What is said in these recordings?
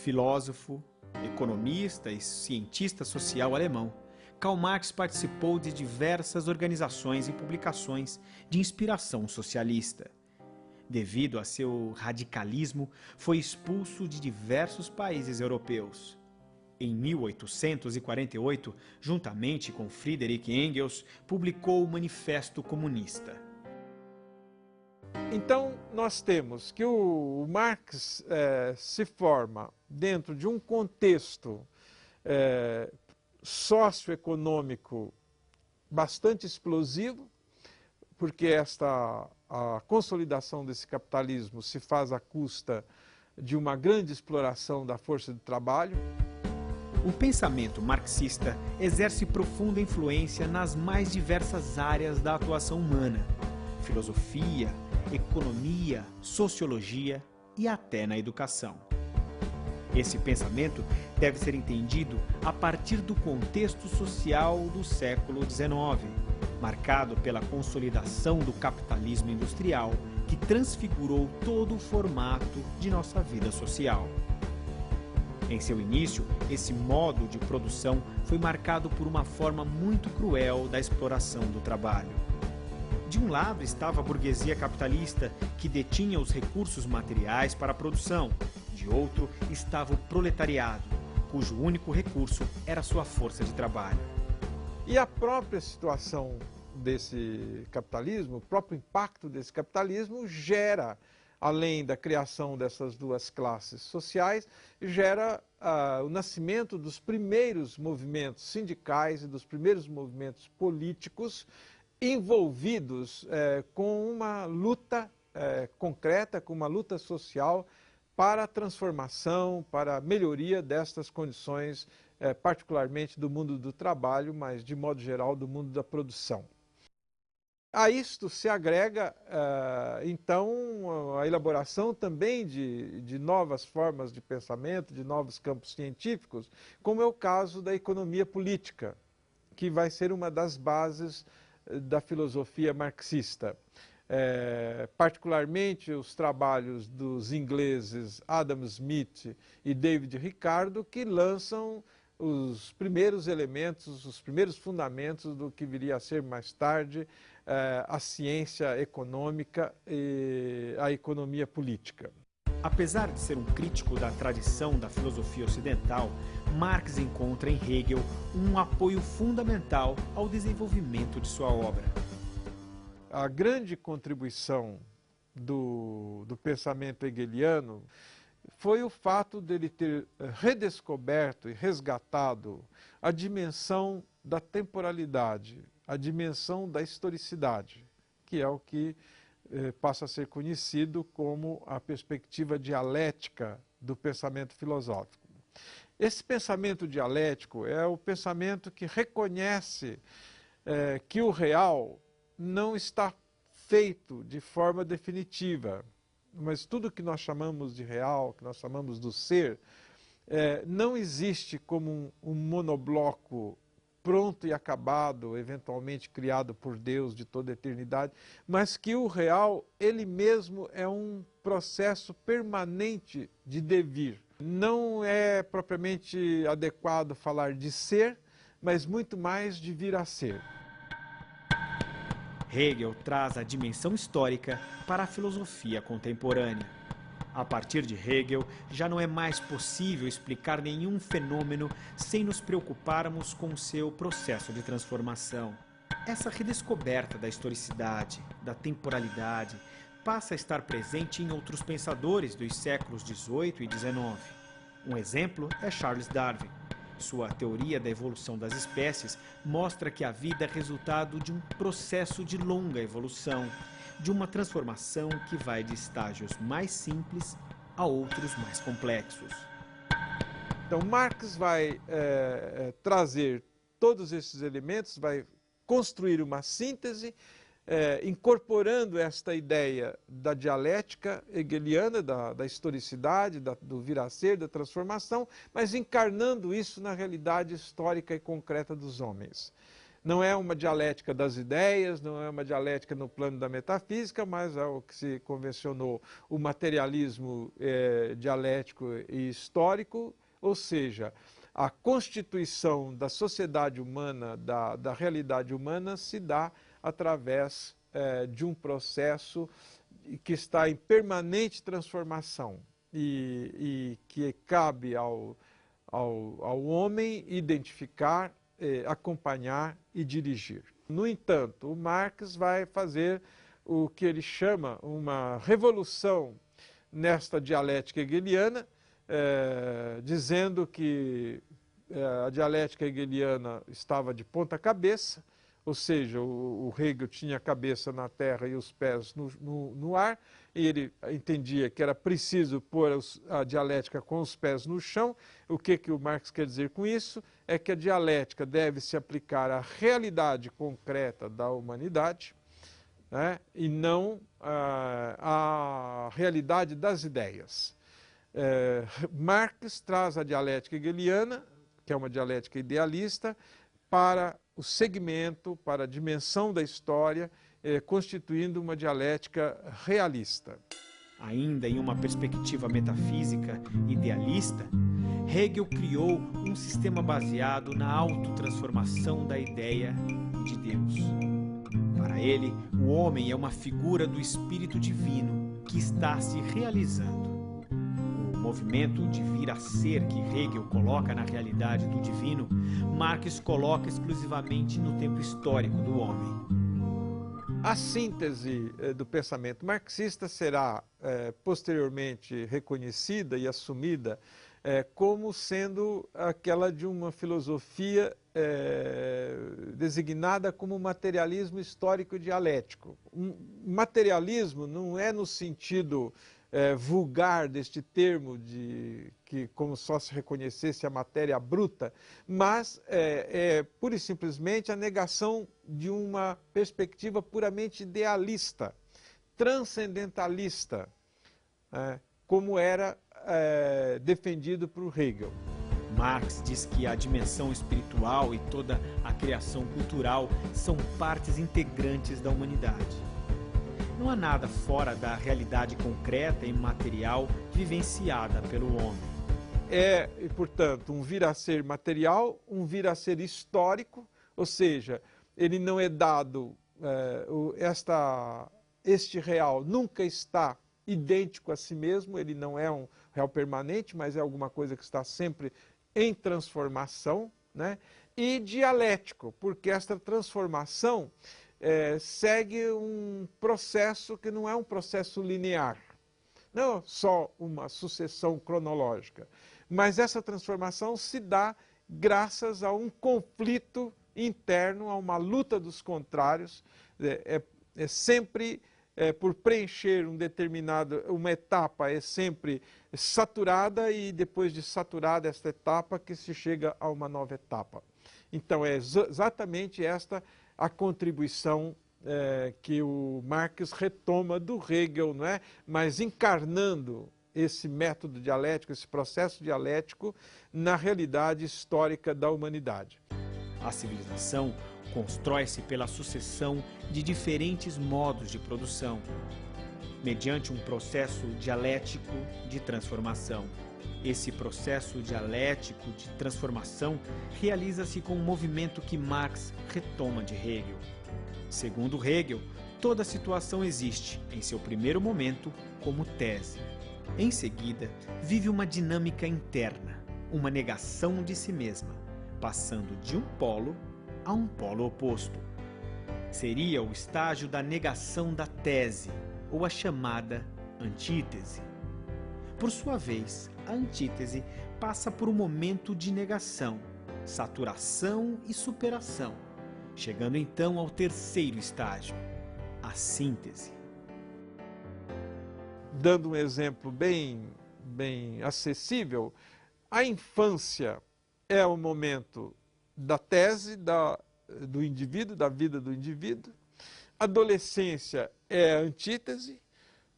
Filósofo, economista e cientista social alemão, Karl Marx participou de diversas organizações e publicações de inspiração socialista. Devido a seu radicalismo, foi expulso de diversos países europeus. Em 1848, juntamente com Friedrich Engels, publicou o Manifesto Comunista. Então, nós temos que o Marx se forma dentro de um contexto socioeconômico bastante explosivo, porque a consolidação desse capitalismo se faz à custa de uma grande exploração da força de trabalho. O pensamento marxista exerce profunda influência nas mais diversas áreas da atuação humana: filosofia, economia, sociologia e até na educação. Esse pensamento deve ser entendido a partir do contexto social do século XIX, marcado pela consolidação do capitalismo industrial, que transfigurou todo o formato de nossa vida social. Em seu início, esse modo de produção foi marcado por uma forma muito cruel da exploração do trabalho. De um lado estava a burguesia capitalista, que detinha os recursos materiais para a produção. De outro estava o proletariado, cujo único recurso era sua força de trabalho. E a própria situação desse capitalismo, o próprio impacto desse capitalismo gera, além da criação dessas duas classes sociais, gera o nascimento dos primeiros movimentos sindicais e dos primeiros movimentos políticos envolvidos com uma luta concreta, com uma luta social para a transformação, para a melhoria destas condições, particularmente do mundo do trabalho, mas de modo geral do mundo da produção. A isto se agrega, então, a elaboração também de novas formas de pensamento, de novos campos científicos, como é o caso da economia política, que vai ser uma das bases da filosofia marxista. Particularmente os trabalhos dos ingleses Adam Smith e David Ricardo, que lançam os primeiros elementos, os primeiros fundamentos do que viria a ser mais tarde a ciência econômica e a economia política. Apesar de ser um crítico da tradição da filosofia ocidental, Marx encontra em Hegel um apoio fundamental ao desenvolvimento de sua obra. A grande contribuição do pensamento hegeliano foi o fato dele ter redescoberto e resgatado a dimensão da temporalidade, a dimensão da historicidade, que é o que passa a ser conhecido como a perspectiva dialética do pensamento filosófico. Esse pensamento dialético é o pensamento que reconhece que o real não está feito de forma definitiva, mas tudo que nós chamamos de real, que nós chamamos do ser, não existe como um monobloco pronto e acabado, eventualmente criado por Deus de toda a eternidade, mas que o real, ele mesmo é um processo permanente de devir. Não é propriamente adequado falar de ser, mas muito mais de vir a ser. Hegel traz a dimensão histórica para a filosofia contemporânea. A partir de Hegel, já não é mais possível explicar nenhum fenômeno sem nos preocuparmos com seu processo de transformação. Essa redescoberta da historicidade, da temporalidade, passa a estar presente em outros pensadores dos séculos XVIII e XIX. Um exemplo é Charles Darwin. Sua teoria da evolução das espécies mostra que a vida é resultado de um processo de longa evolução, de uma transformação que vai de estágios mais simples a outros mais complexos. Então, Marx vai trazer todos esses elementos, vai construir uma síntese, incorporando esta ideia da dialética hegeliana, da historicidade, do vir a ser, da transformação, mas encarnando isso na realidade histórica e concreta dos homens. Não é uma dialética das ideias, não é uma dialética no plano da metafísica, mas é o que se convencionou o materialismo dialético e histórico, ou seja, a constituição da sociedade humana, da realidade humana, se dá através de um processo que está em permanente transformação e que cabe ao homem identificar, acompanhar e dirigir. No entanto, o Marx vai fazer o que ele chama uma revolução nesta dialética hegeliana, dizendo que a dialética hegeliana estava de ponta cabeça, ou seja, o Hegel tinha a cabeça na terra e os pés no ar, e ele entendia que era preciso pôr a dialética com os pés no chão. O que o Marx quer dizer com isso? É que a dialética deve se aplicar à realidade concreta da humanidade, né, e não à realidade das ideias. Marx traz a dialética hegeliana, que é uma dialética idealista, para o segmento, para a dimensão da história, constituindo uma dialética realista. Ainda em uma perspectiva metafísica idealista, Hegel criou um sistema baseado na autotransformação da ideia de Deus. Para ele, o homem é uma figura do Espírito Divino que está se realizando. O movimento de vir a ser que Hegel coloca na realidade do divino, Marx coloca exclusivamente no tempo histórico do homem. A síntese do pensamento marxista será posteriormente reconhecida e assumida como sendo aquela de uma filosofia designada como materialismo histórico dialético. Materialismo não é no sentido vulgar deste termo, de que como só se reconhecesse a matéria bruta, mas pura e simplesmente a negação de uma perspectiva puramente idealista, transcendentalista, como era defendido por Hegel. Marx diz que a dimensão espiritual e toda a criação cultural são partes integrantes da humanidade. Não há nada fora da realidade concreta e material vivenciada pelo homem. E, portanto, um vir a ser material, um vir a ser histórico, ou seja, ele não é dado, este real nunca está idêntico a si mesmo, ele não é um real permanente, mas é alguma coisa que está sempre em transformação, né? E dialético, porque esta transformação segue um processo que não é um processo linear, não só uma sucessão cronológica, mas essa transformação se dá graças a um conflito interno, a uma luta dos contrários, sempre por preencher uma etapa é sempre saturada, e depois de saturada esta etapa que se chega a uma nova etapa. Então é exatamente esta a contribuição que o Marx retoma do Hegel, não é? Mas encarnando esse método dialético, esse processo dialético na realidade histórica da humanidade. A civilização constrói-se pela sucessão de diferentes modos de produção, mediante um processo dialético de transformação. Esse processo dialético de transformação realiza-se com um movimento que Marx retoma de Hegel. Segundo Hegel, toda situação existe, em seu primeiro momento, como tese. Em seguida, vive uma dinâmica interna, uma negação de si mesma, passando de um polo a um polo oposto. Seria o estágio da negação da tese, ou a chamada antítese. Por sua vez, a antítese passa por um momento de negação, saturação e superação, chegando então ao terceiro estágio, a síntese. Dando um exemplo bem acessível, a infância é o momento da tese do indivíduo, da vida do indivíduo. A adolescência é a antítese,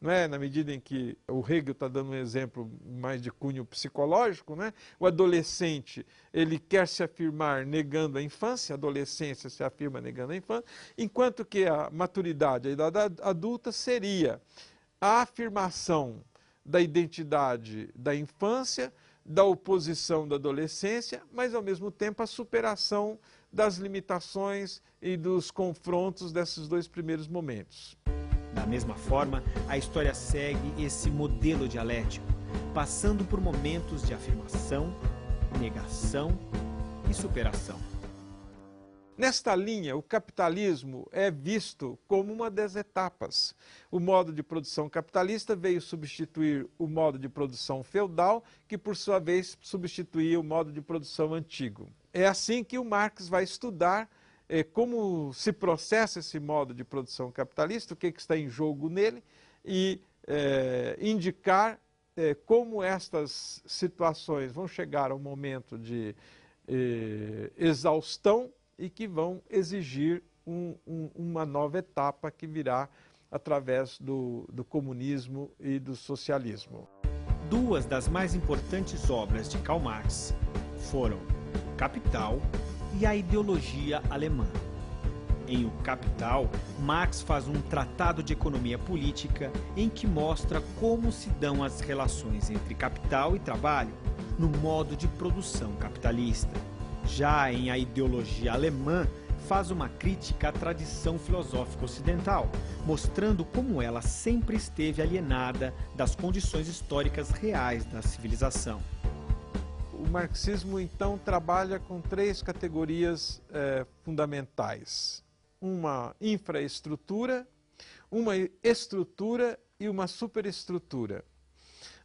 não é? Na medida em que o Hegel está dando um exemplo mais de cunho psicológico, né? O adolescente, ele quer se afirmar negando a infância, a adolescência se afirma negando a infância, enquanto que a maturidade, a idade adulta, seria a afirmação da identidade da infância, da oposição da adolescência, mas ao mesmo tempo a superação das limitações e dos confrontos desses dois primeiros momentos. Da mesma forma, a história segue esse modelo dialético, passando por momentos de afirmação, negação e superação. Nesta linha, o capitalismo é visto como uma das etapas. O modo de produção capitalista veio substituir o modo de produção feudal, que por sua vez substituía o modo de produção antigo. É assim que o Marx vai estudar como se processa esse modo de produção capitalista, o que está em jogo nele, e indicar como estas situações vão chegar ao momento de exaustão e que vão exigir uma nova etapa que virá através do comunismo e do socialismo. Duas das mais importantes obras de Karl Marx foram O Capital e a Ideologia Alemã. Em O Capital, Marx faz um tratado de economia política em que mostra como se dão as relações entre capital e trabalho no modo de produção capitalista. Já em A Ideologia Alemã, faz uma crítica à tradição filosófica ocidental, mostrando como ela sempre esteve alienada das condições históricas reais da civilização. O marxismo, então, trabalha com três categorias fundamentais. Uma infraestrutura, uma estrutura e uma superestrutura.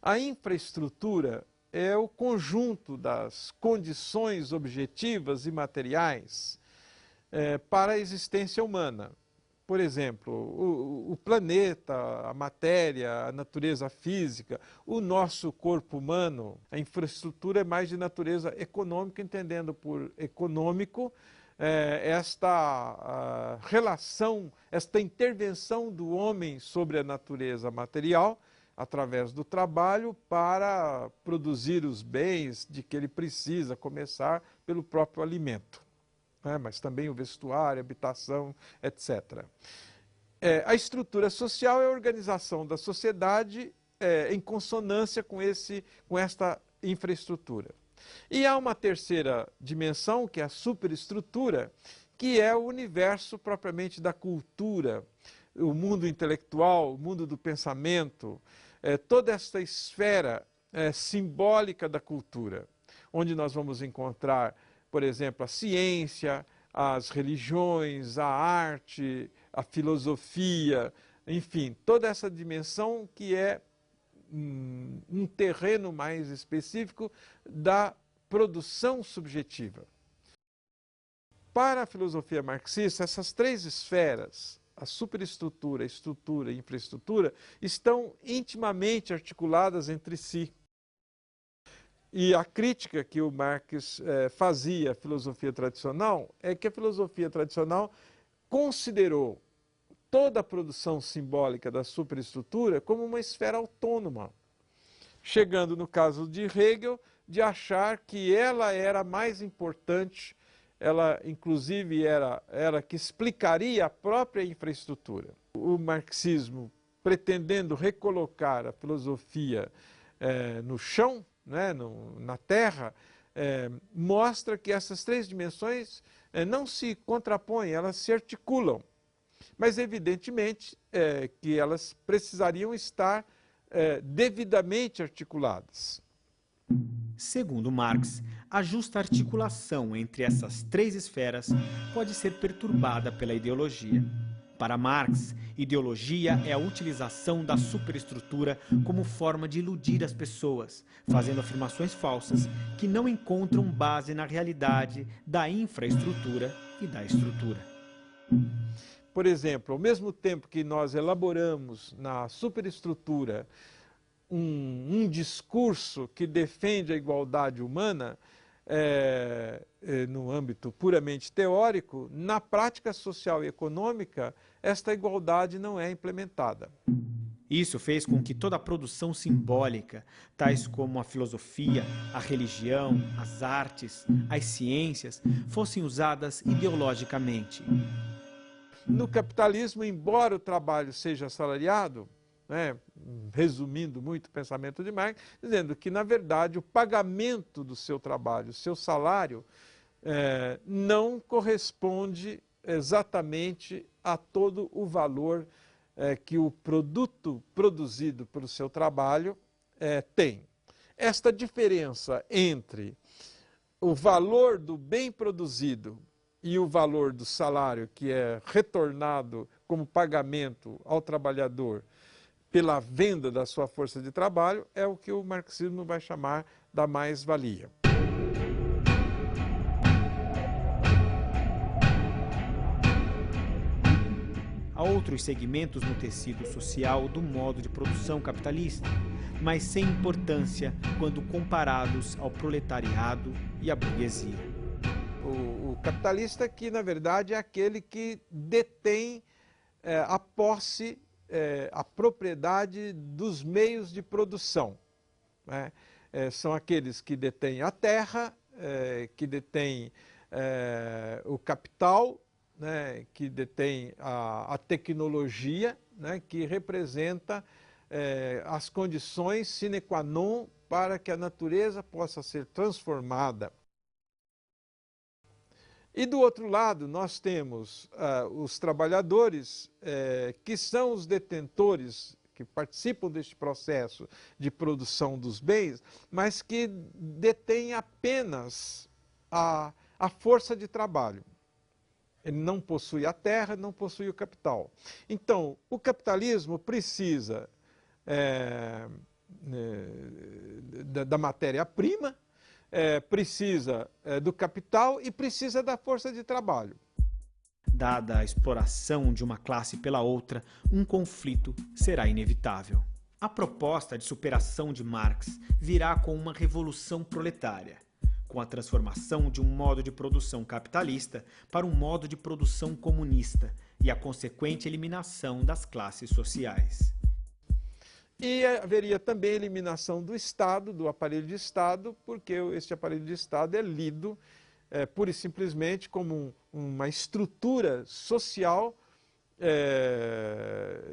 A infraestrutura é o conjunto das condições objetivas e materiais para a existência humana. Por exemplo, o planeta, a matéria, a natureza física, o nosso corpo humano. A infraestrutura é mais de natureza econômica, entendendo por econômico esta relação, esta intervenção do homem sobre a natureza material, através do trabalho, para produzir os bens de que ele precisa, começar pelo próprio alimento. Mas também o vestuário, a habitação, etc. A estrutura social é a organização da sociedade em consonância com esta infraestrutura. E há uma terceira dimensão, que é a superestrutura, que é o universo propriamente da cultura, o mundo intelectual, o mundo do pensamento, toda esta esfera simbólica da cultura, onde nós vamos encontrar, por exemplo, a ciência, as religiões, a arte, a filosofia, enfim, toda essa dimensão que é um terreno mais específico da produção subjetiva. Para a filosofia marxista, essas três esferas, a superestrutura, a estrutura e a infraestrutura, estão intimamente articuladas entre si. E a crítica que o Marx fazia à filosofia tradicional é que a filosofia tradicional considerou toda a produção simbólica da superestrutura como uma esfera autônoma, chegando, no caso de Hegel, de achar que ela era mais importante, ela inclusive era que explicaria a própria infraestrutura. O marxismo, pretendendo recolocar a filosofia no chão, na terra, mostra que essas três dimensões não se contrapõem, elas se articulam. Mas, evidentemente, que elas precisariam estar devidamente articuladas. Segundo Marx, a justa articulação entre essas três esferas pode ser perturbada pela ideologia. Para Marx, ideologia é a utilização da superestrutura como forma de iludir as pessoas, fazendo afirmações falsas que não encontram base na realidade da infraestrutura e da estrutura. Por exemplo, ao mesmo tempo que nós elaboramos na superestrutura um discurso que defende a igualdade humana, no âmbito puramente teórico, na prática social e econômica, esta igualdade não é implementada. Isso fez com que toda a produção simbólica, tais como a filosofia, a religião, as artes, as ciências, fossem usadas ideologicamente. No capitalismo, embora o trabalho seja assalariado, né, resumindo muito o pensamento de Marx, dizendo que, na verdade, o pagamento do seu trabalho, o seu salário, não corresponde exatamente a todo o valor que o produto produzido pelo seu trabalho tem. Esta diferença entre o valor do bem produzido e o valor do salário que é retornado como pagamento ao trabalhador pela venda da sua força de trabalho é o que o marxismo vai chamar da mais-valia. Há outros segmentos no tecido social do modo de produção capitalista, mas sem importância quando comparados ao proletariado e à burguesia. O capitalista que, na verdade, é aquele que detém a posse, a propriedade dos meios de produção, né? São aqueles que detêm a terra, que detêm o capital, né, que detém a tecnologia, né, que representa as condições sine qua non para que a natureza possa ser transformada. E do outro lado, nós temos os trabalhadores, que são os detentores, que participam deste processo de produção dos bens, mas que detêm apenas a força de trabalho. Ele não possui a terra, não possui o capital. Então, o capitalismo precisa da matéria-prima, precisa do capital e precisa da força de trabalho. Dada a exploração de uma classe pela outra, um conflito será inevitável. A proposta de superação de Marx virá com uma revolução proletária, com a transformação de um modo de produção capitalista para um modo de produção comunista e a consequente eliminação das classes sociais. E haveria também a eliminação do Estado, do aparelho de Estado, porque este aparelho de Estado é lido pura e simplesmente como uma estrutura social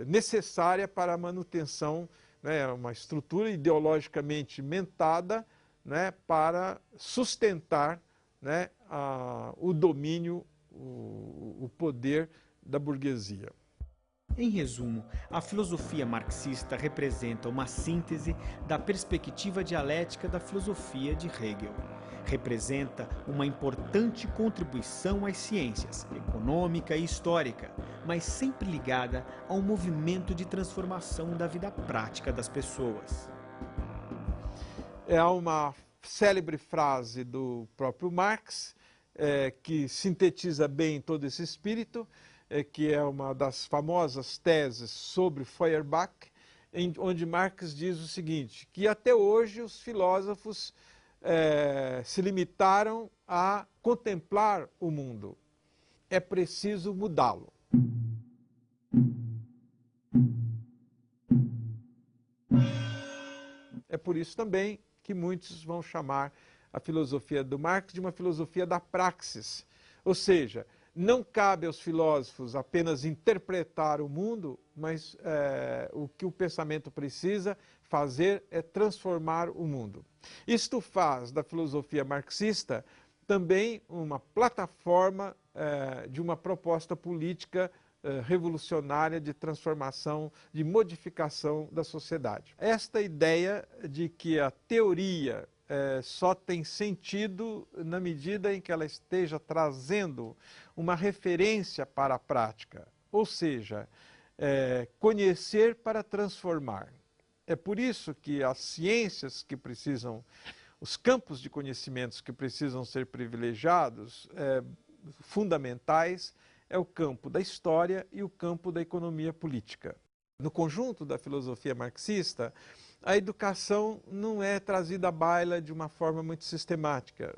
necessária para a manutenção, né, uma estrutura ideologicamente mentada, né, para sustentar, né, o domínio, o poder da burguesia. Em resumo, a filosofia marxista representa uma síntese da perspectiva dialética da filosofia de Hegel. Representa uma importante contribuição às ciências, econômica e histórica, mas sempre ligada ao movimento de transformação da vida prática das pessoas. É uma célebre frase do próprio Marx, que sintetiza bem todo esse espírito, que é uma das famosas teses sobre Feuerbach, onde Marx diz o seguinte, que até hoje os filósofos se limitaram a contemplar o mundo. É preciso mudá-lo. É por isso também que muitos vão chamar a filosofia do Marx de uma filosofia da praxis. Ou seja, não cabe aos filósofos apenas interpretar o mundo, mas o que o pensamento precisa fazer é transformar o mundo. Isto faz da filosofia marxista também uma plataforma de uma proposta política revolucionária de transformação, de modificação da sociedade. Esta ideia de que a teoria só tem sentido na medida em que ela esteja trazendo uma referência para a prática, ou seja, conhecer para transformar. É por isso que as ciências que precisam, os campos de conhecimentos que precisam ser privilegiados, fundamentais, é o campo da história e o campo da economia política. No conjunto da filosofia marxista, a educação não é trazida à baila de uma forma muito sistemática.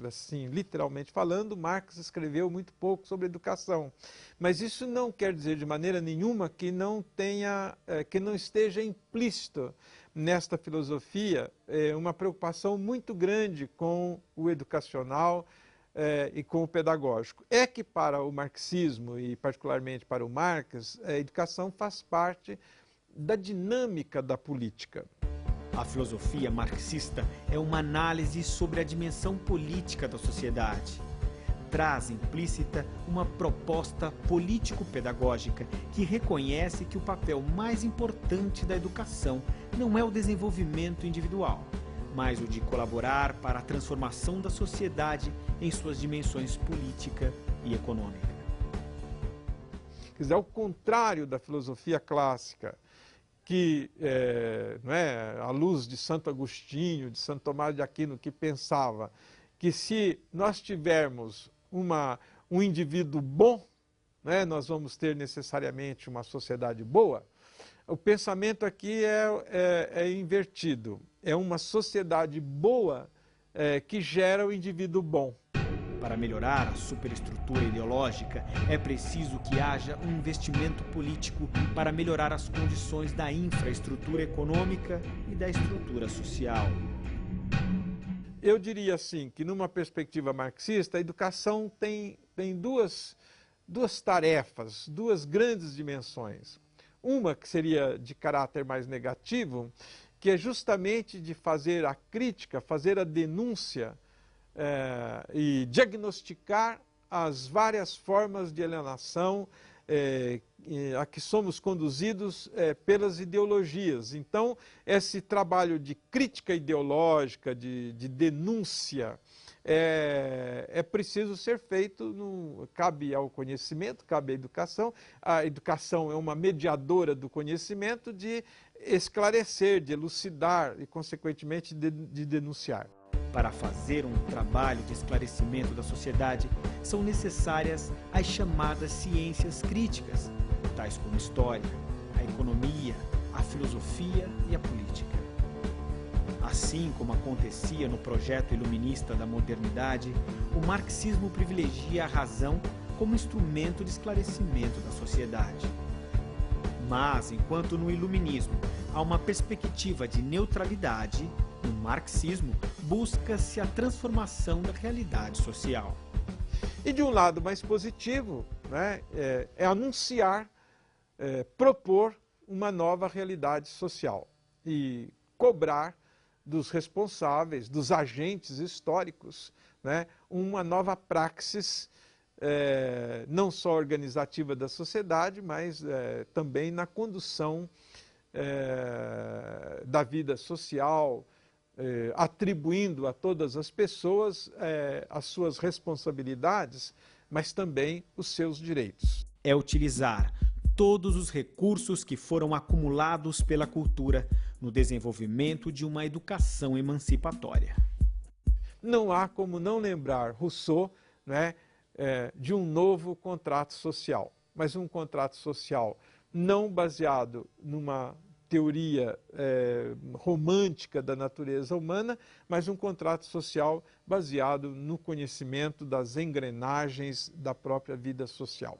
Assim, literalmente falando, Marx escreveu muito pouco sobre educação. Mas isso não quer dizer de maneira nenhuma que não esteja implícito nesta filosofia uma preocupação muito grande com o educacional e com o pedagógico. É que para o marxismo, e particularmente para o Marx, a educação faz parte da dinâmica da política. A filosofia marxista é uma análise sobre a dimensão política da sociedade. Traz implícita uma proposta político-pedagógica que reconhece que o papel mais importante da educação não é o desenvolvimento individual, mas o de colaborar para a transformação da sociedade em suas dimensões política e econômica. Quer dizer, ao contrário da filosofia clássica, que, à luz de Santo Agostinho, de Santo Tomás de Aquino, que pensava que se nós tivermos um indivíduo bom, nós vamos ter necessariamente uma sociedade boa, o pensamento aqui é invertido. É uma sociedade boa que gera o indivíduo bom. Para melhorar a superestrutura ideológica, é preciso que haja um investimento político para melhorar as condições da infraestrutura econômica e da estrutura social. Eu diria assim, que numa perspectiva marxista, a educação tem duas tarefas, duas grandes dimensões. Uma que seria de caráter mais negativo, que é justamente de fazer a crítica, fazer a denúncia, e diagnosticar as várias formas de alienação a que somos conduzidos pelas ideologias. Então, esse trabalho de crítica ideológica, de denúncia, é preciso ser feito, cabe ao conhecimento, cabe à educação. A educação é uma mediadora do conhecimento, de esclarecer, de elucidar e, consequentemente, de denunciar. Para fazer um trabalho de esclarecimento da sociedade, são necessárias as chamadas ciências críticas, tais como a história, a economia, a filosofia e a política. Assim como acontecia no projeto iluminista da modernidade, o marxismo privilegia a razão como instrumento de esclarecimento da sociedade. Mas, enquanto no iluminismo há uma perspectiva de neutralidade, no marxismo busca-se a transformação da realidade social. E de um lado mais positivo, é anunciar, propor uma nova realidade social e cobrar dos responsáveis, dos agentes históricos, uma nova praxis, não só organizativa da sociedade, mas também na condução da vida social, atribuindo a todas as pessoas as suas responsabilidades, mas também os seus direitos. É utilizar todos os recursos que foram acumulados pela cultura no desenvolvimento de uma educação emancipatória. Não há como não lembrar Rousseau, de um novo contrato social, mas um contrato social não baseado numa teoria romântica da natureza humana, mas um contrato social baseado no conhecimento das engrenagens da própria vida social.